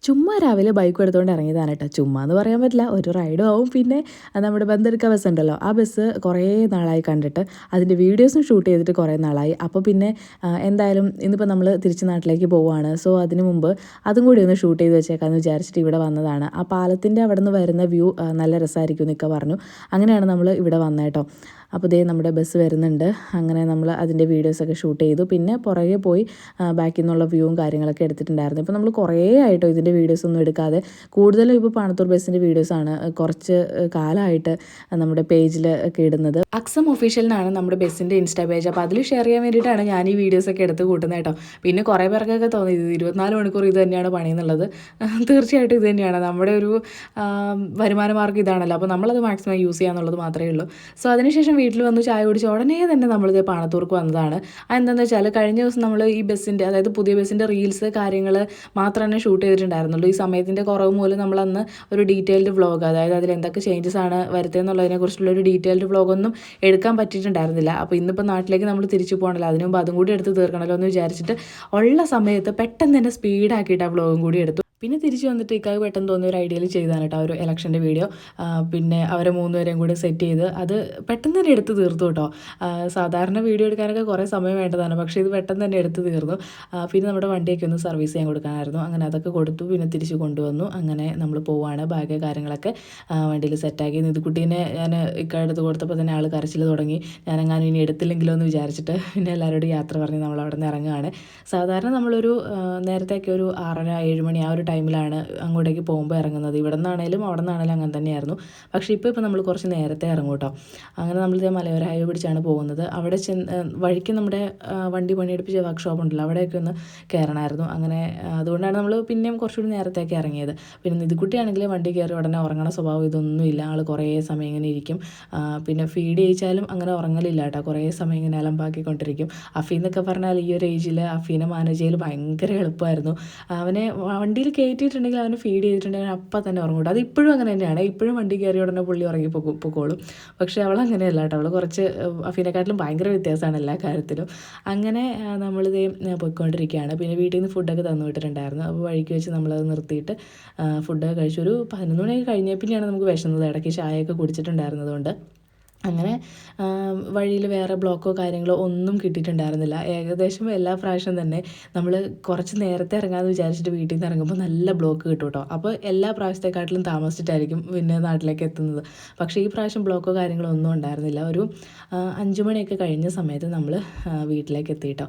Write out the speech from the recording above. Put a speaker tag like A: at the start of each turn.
A: ചുമ്മാ രാവിലെ ബൈക്ക് എടുത്തുകൊണ്ട് ഇറങ്ങിയതാണ് കേട്ടോ. ചുമ്മാ എന്ന് പറയാൻ പറ്റില്ല, ഒരു റൈഡും ആവും. പിന്നെ നമ്മുടെ ബന്തെടുക്ക ബസ് ഉണ്ടല്ലോ, ആ ബസ് കുറേ നാളായി കണ്ടിട്ട്, അതിൻ്റെ വീഡിയോസും ഷൂട്ട് ചെയ്തിട്ട് കുറേ നാളായി. അപ്പോൾ പിന്നെ എന്തായാലും ഇന്നിപ്പോൾ നമ്മൾ തിരിച്ച് നാട്ടിലേക്ക് പോവുകയാണ്. സോ അതിന് മുമ്പ് അതും കൂടി ഒന്ന് ഷൂട്ട് ചെയ്ത് വെച്ചേക്കാമെന്ന് വിചാരിച്ചിട്ട് ഇവിടെ വന്നതാണ്. ആ പാലത്തിൻ്റെ അവിടെ നിന്ന് വരുന്ന വ്യൂ നല്ല രസമായിരിക്കും എന്നൊക്കെ പറഞ്ഞു. അങ്ങനെയാണ് നമ്മൾ ഇവിടെ വന്നത് കേട്ടോ. അപ്പോൾ ഇതേ നമ്മുടെ ബസ് വരുന്നുണ്ട്. അങ്ങനെ നമ്മൾ അതിൻ്റെ വീഡിയോസൊക്കെ ഷൂട്ട് ചെയ്തു. പിന്നെ പുറകെ പോയി ബാക്കിൽ നിന്നുള്ള വ്യൂവും കാര്യങ്ങളൊക്കെ എടുത്തിട്ടുണ്ടായിരുന്നു. ഇപ്പോൾ നമ്മൾ കുറേ ആയിട്ടോ ഇതിൻ്റെ വീഡിയോസൊന്നും എടുക്കാതെ, കൂടുതലും ഇപ്പോൾ പാണത്തൂർ ബസ്സിൻ്റെ വീഡിയോസാണ് കുറച്ച് കാലമായിട്ട് നമ്മുടെ പേജിൽ ഒക്കെ ഇടുന്നത്. അക്സം ഒഫീഷ്യലിനാണ് നമ്മുടെ ബസ്സിൻ്റെ ഇൻസ്റ്റാ പേജ്. അപ്പോൾ അതിൽ ഷെയർ ചെയ്യാൻ വേണ്ടിയിട്ടാണ് ഞാൻ ഈ വീഡിയോസൊക്കെ എടുത്ത് കൂട്ടുന്നത് കേട്ടോ. പിന്നെ കുറേ പേർക്കൊക്കെ തോന്നി ഇത് 24 മണിക്കൂർ ഇത് തന്നെയാണ് പണിയെന്നുള്ളത്. തീർച്ചയായിട്ടും ഇത് തന്നെയാണ് നമ്മുടെ ഒരു വരുമാന മാർഗ്ഗം ഇതാണല്ലോ. അപ്പോൾ നമ്മളത് മാക്സിമം യൂസ് ചെയ്യാന്നുള്ളത് മാത്രമേ ഉള്ളൂ. സോ അതിനുശേഷം വീട്ടിൽ വന്ന് ചായ കുടിച്ച ഉടനെ തന്നെ നമ്മളിത് പാണത്തൂർക്ക് വന്നതാണ്. അതെന്താണെന്ന് വെച്ചാൽ കഴിഞ്ഞ ദിവസം നമ്മൾ ഈ ബസ്സിൻ്റെ, അതായത് പുതിയ ബസ്സിൻ്റെ റീൽസ് കാര്യങ്ങൾ മാത്രം തന്നെ ഷൂട്ട് ചെയ്തിട്ടുണ്ടായിരുന്നുള്ളൂ. ഈ സമയത്തിൻ്റെ കുറവ് മൂലം നമ്മളന്ന് ഒരു ഡീറ്റെയിൽഡ് വ്ളോഗ്, അതായത് അതിൽ എന്തൊക്കെ ചേഞ്ചസ് ആണ് വരുത്തുന്നതിനെക്കുറിച്ചുള്ള ഒരു ഡീറ്റെയിൽഡ് വ്ളോഗൊന്നും എടുക്കാൻ പറ്റിയിട്ടുണ്ടായിരുന്നില്ല. അപ്പോൾ ഇന്നിപ്പോൾ നാട്ടിലേക്ക് നമ്മൾ തിരിച്ചു പോകണമല്ലോ, അതിന് മുമ്പ് അതും കൂടി എടുത്ത് തീർക്കണമല്ലോ എന്ന് വിചാരിച്ചിട്ട് ഉള്ള സമയത്ത് പെട്ടെന്ന് തന്നെ സ്പീഡാക്കിയിട്ട് ആ വ്ളോഗും കൂടി എടുത്തു. പിന്നെ തിരിച്ച് വന്നിട്ട് ഇക്കാക്ക് പെട്ടെന്ന് തോന്നിയ ഒരു ഐഡിയയിൽ ചെയ്താണ് കേട്ടോ ഒരു ഇലക്ഷൻ്റെ വീഡിയോ. പിന്നെ അവരെ 3 പേരെയും കൂടി സെറ്റ് ചെയ്ത് അത് പെട്ടെന്ന് തന്നെ എടുത്ത് തീർത്തു കേട്ടോ. സാധാരണ വീഡിയോ എടുക്കാനൊക്കെ കുറേ സമയം വേണ്ടതാണ്, പക്ഷേ ഇത് പെട്ടെന്ന് തന്നെ എടുത്ത് തീർന്നു. പിന്നെ നമ്മുടെ വണ്ടിയൊക്കെ ഒന്ന് സർവീസ് ചെയ്യാൻ കൊടുക്കാനായിരുന്നു. അങ്ങനെ അതൊക്കെ കൊടുത്തു. പിന്നെ തിരിച്ച് കൊണ്ടുവന്നു. അങ്ങനെ നമ്മൾ പോവുകയാണ്. ബാഗ് കാര്യങ്ങളൊക്കെ വണ്ടിയിൽ സെറ്റാക്കി. നിധിക്കുട്ടീനെ ഞാൻ ഇക്കടുത്ത് കൊടുത്തപ്പോൾ തന്നെ ആൾ കരച്ചിൽ തുടങ്ങി. ഞാനെങ്ങാനും ഇനി എടുത്തില്ലെങ്കിലോ എന്ന് വിചാരിച്ചിട്ട് പിന്നെ എല്ലാവരോടും യാത്ര പറഞ്ഞ് നമ്മൾ അവിടെ നിന്ന് ഇറങ്ങുകയാണ്. സാധാരണ നമ്മളൊരു നേരത്തെയൊക്കെ ഒരു 6:30-7 മണി ആ ഒരു ടൈമിലാണ് അങ്ങോട്ടേക്ക് പോകുമ്പോൾ ഇറങ്ങുന്നത്. ഇവിടെ നിന്നാണേലും അവിടെ നിന്നാണേലും അങ്ങനെ തന്നെയായിരുന്നു. പക്ഷേ ഇപ്പോൾ നമ്മൾ കുറച്ച് നേരത്തെ ഇറങ്ങും കേട്ടോ. അങ്ങനെ നമ്മളിത് മലയോര ഹൈവേ പിടിച്ചാണ് പോകുന്നത്. അവിടെ വഴിക്ക് നമ്മുടെ വണ്ടി പണിയെടുപ്പിച്ച വർക്ക്ഷോപ്പ് ഉണ്ടല്ലോ, അവിടെയൊക്കെ ഒന്ന് കയറണമായിരുന്നു. അങ്ങനെ അതുകൊണ്ടാണ് നമ്മൾ പിന്നെയും കുറച്ചുകൂടി നേരത്തേക്ക് ഇറങ്ങിയത്. പിന്നെ നിധിക്കുട്ടിയാണെങ്കിൽ വണ്ടി കയറി ഉടനെ ഉറങ്ങണ സ്വഭാവം ഇതൊന്നുമില്ല. ആൾ കുറേ സമയം ഇങ്ങനെ ഇരിക്കും. പിന്നെ ഫീഡ് ചെയ്യിച്ചാലും അങ്ങനെ ഉറങ്ങലില്ല കേട്ടോ. കുറേ സമയം ഇങ്ങനെ അലമ്പാക്കിക്കൊണ്ടിരിക്കും. അഫീന്നൊക്കെ പറഞ്ഞാൽ ഈ ഒരു ഏജിൽ അഫീനെ മാനേജ് ചെയ്യൽ ഭയങ്കര എളുപ്പമായിരുന്നു. അവനെ വണ്ടിയിൽ കയറ്റിയിട്ടുണ്ടെങ്കിൽ അവന് ഫീഡ് ചെയ്തിട്ടുണ്ടെങ്കിൽ അപ്പം തന്നെ ഉറങ്ങൂട്ടോ. അത് ഇപ്പോഴും അങ്ങനെ തന്നെയാണ്. ഇപ്പോഴും വണ്ടി കയറി ഉടനെ പുള്ളി ഉറങ്ങി പൊക്കോളും. പക്ഷേ അവൾ അങ്ങനെയല്ല കേട്ടോ. അവൾ കുറച്ച് അഫീനെക്കാട്ടിലും ഭയങ്കര വ്യത്യാസമാണ് എല്ലാ കാര്യത്തിലും. അങ്ങനെ നമ്മളിത് പോയിക്കൊണ്ടിരിക്കുകയാണ്. പിന്നെ വീട്ടിൽ നിന്ന് ഫുഡൊക്കെ തന്നു വിട്ടിട്ടുണ്ടായിരുന്നു. അപ്പോൾ വഴിക്ക് വെച്ച് നമ്മളത് നിർത്തിയിട്ട് ഫുഡൊക്കെ കഴിച്ചു. ഒരു 11 മണിയൊക്കെ കഴിഞ്ഞ പിന്നെയാണ് നമുക്ക് വിശന്നത്. ഇടയ്ക്ക് ചായയൊക്കെ കുടിച്ചിട്ടുണ്ടായിരുന്നതുകൊണ്ട്. അങ്ങനെ വഴിയിൽ വേറെ ബ്ലോക്കോ കാര്യങ്ങളോ ഒന്നും കിട്ടിയിട്ടുണ്ടായിരുന്നില്ല. ഏകദേശം എല്ലാ പ്രാവശ്യം തന്നെ നമ്മൾ കുറച്ച് നേരത്തെ ഇറങ്ങാമെന്ന് വിചാരിച്ചിട്ട് വീട്ടിൽ നിന്ന് ഇറങ്ങുമ്പോൾ നല്ല ബ്ലോക്ക് കിട്ടും കേട്ടോ. അപ്പോൾ എല്ലാ പ്രാവശ്യത്തെക്കാട്ടിലും താമസിച്ചിട്ടായിരിക്കും പിന്നെ നാട്ടിലേക്ക് എത്തുന്നത്. പക്ഷേ ഈ പ്രാവശ്യം ബ്ലോക്കോ കാര്യങ്ങളോ ഒന്നും ഉണ്ടായിരുന്നില്ല. ഒരു 5 മണിയൊക്കെ കഴിഞ്ഞ സമയത്ത് നമ്മൾ വീട്ടിലേക്ക് എത്തിയിട്ടോ.